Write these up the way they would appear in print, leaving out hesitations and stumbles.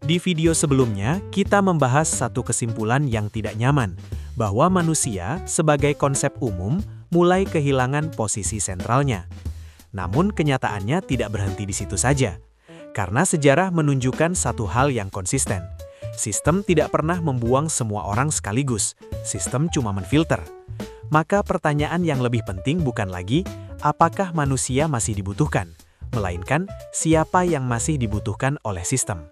Di video sebelumnya, kita membahas satu kesimpulan yang tidak nyaman, bahwa manusia sebagai konsep umum mulai kehilangan posisi sentralnya. Namun kenyataannya tidak berhenti di situ saja, karena sejarah menunjukkan satu hal yang konsisten. Sistem tidak pernah membuang semua orang sekaligus, sistem cuma menfilter. Maka pertanyaan yang lebih penting bukan lagi, apakah manusia masih dibutuhkan, melainkan siapa yang masih dibutuhkan oleh sistem.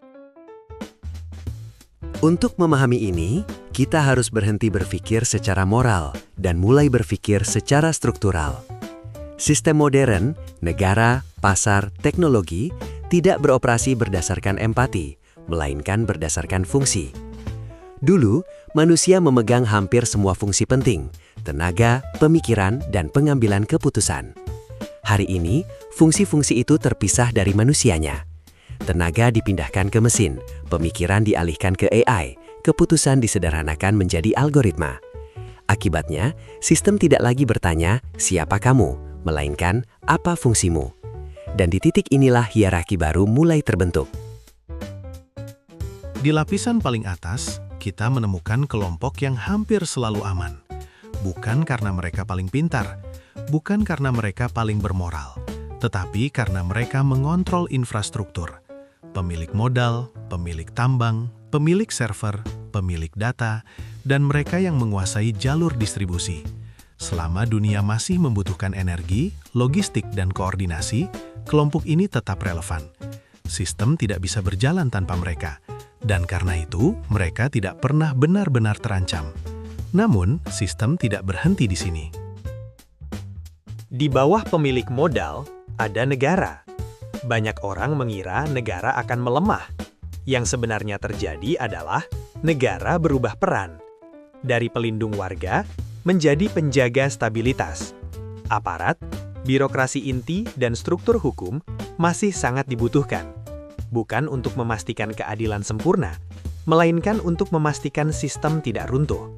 Untuk memahami ini, kita harus berhenti berpikir secara moral dan mulai berpikir secara struktural. Sistem modern, negara, pasar, teknologi tidak beroperasi berdasarkan empati, melainkan berdasarkan fungsi. Dulu, manusia memegang hampir semua fungsi penting, tenaga, pemikiran, dan pengambilan keputusan. Hari ini, fungsi-fungsi itu terpisah dari manusianya. Tenaga dipindahkan ke mesin, pemikiran dialihkan ke AI, keputusan disederhanakan menjadi algoritma. Akibatnya, sistem tidak lagi bertanya, siapa kamu, melainkan apa fungsimu. Dan di titik inilah hierarki baru mulai terbentuk. Di lapisan paling atas, kita menemukan kelompok yang hampir selalu aman. Bukan karena mereka paling pintar, bukan karena mereka paling bermoral, tetapi karena mereka mengontrol infrastruktur. Pemilik modal, pemilik tambang, pemilik server, pemilik data, dan mereka yang menguasai jalur distribusi. Selama dunia masih membutuhkan energi, logistik, dan koordinasi, kelompok ini tetap relevan. Sistem tidak bisa berjalan tanpa mereka, dan karena itu mereka tidak pernah benar-benar terancam. Namun, sistem tidak berhenti di sini. Di bawah pemilik modal, ada negara. Banyak orang mengira negara akan melemah. Yang sebenarnya terjadi adalah negara berubah peran. Dari pelindung warga, menjadi penjaga stabilitas. Aparat, birokrasi inti, dan struktur hukum masih sangat dibutuhkan. Bukan untuk memastikan keadilan sempurna, melainkan untuk memastikan sistem tidak runtuh.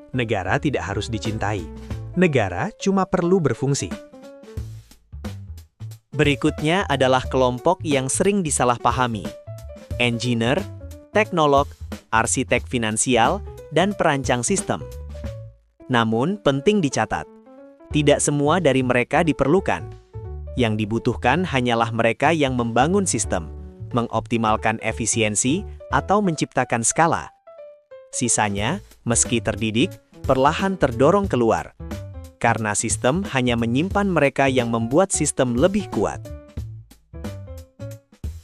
Negara tidak harus dicintai. Negara cuma perlu berfungsi. Berikutnya adalah kelompok yang sering disalahpahami. Engineer, teknolog, arsitek finansial, dan perancang sistem. Namun, penting dicatat, tidak semua dari mereka diperlukan. Yang dibutuhkan hanyalah mereka yang membangun sistem, mengoptimalkan efisiensi, atau menciptakan skala. Sisanya, meski terdidik, perlahan terdorong keluar. Karena sistem hanya menyimpan mereka yang membuat sistem lebih kuat.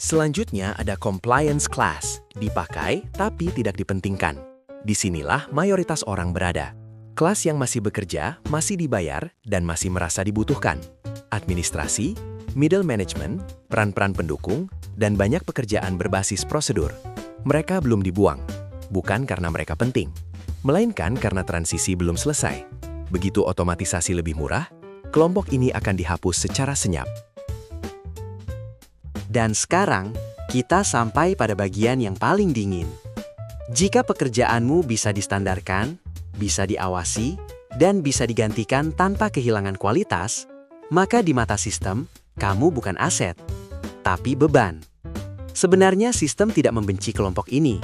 Selanjutnya ada compliance class, dipakai tapi tidak dipentingkan. Disinilah mayoritas orang berada. Kelas yang masih bekerja, masih dibayar, dan masih merasa dibutuhkan. Administrasi, middle management, peran-peran pendukung, dan banyak pekerjaan berbasis prosedur. Mereka belum dibuang, bukan karena mereka penting, melainkan karena transisi belum selesai. Begitu otomatisasi lebih murah, kelompok ini akan dihapus secara senyap. Dan sekarang, kita sampai pada bagian yang paling dingin. Jika pekerjaanmu bisa distandarkan, bisa diawasi, dan bisa digantikan tanpa kehilangan kualitas, maka di mata sistem, kamu bukan aset, tapi beban. Sebenarnya sistem tidak membenci kelompok ini.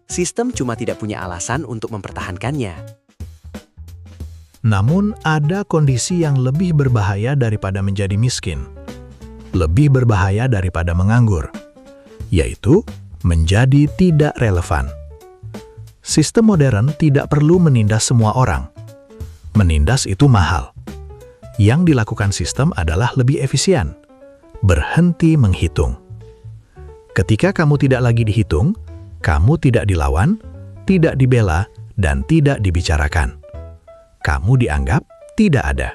Sistem cuma tidak punya alasan untuk mempertahankannya. Namun, ada kondisi yang lebih berbahaya daripada menjadi miskin. Lebih berbahaya daripada menganggur, yaitu menjadi tidak relevan. Sistem modern tidak perlu menindas semua orang. Menindas itu mahal. Yang dilakukan sistem adalah lebih efisien. Berhenti menghitung. Ketika kamu tidak lagi dihitung, kamu tidak dilawan, tidak dibela, dan tidak dibicarakan. Kamu dianggap tidak ada.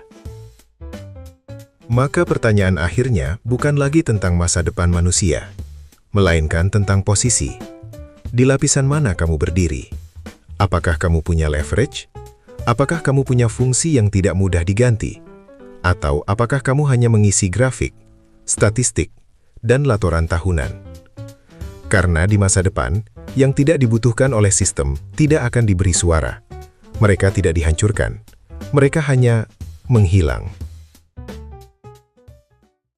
Maka pertanyaan akhirnya bukan lagi tentang masa depan manusia, melainkan tentang posisi. Di lapisan mana kamu berdiri? Apakah kamu punya leverage? Apakah kamu punya fungsi yang tidak mudah diganti? Atau apakah kamu hanya mengisi grafik, statistik, dan laporan tahunan? Karena di masa depan, yang tidak dibutuhkan oleh sistem tidak akan diberi suara. Mereka tidak dihancurkan. Mereka hanya menghilang.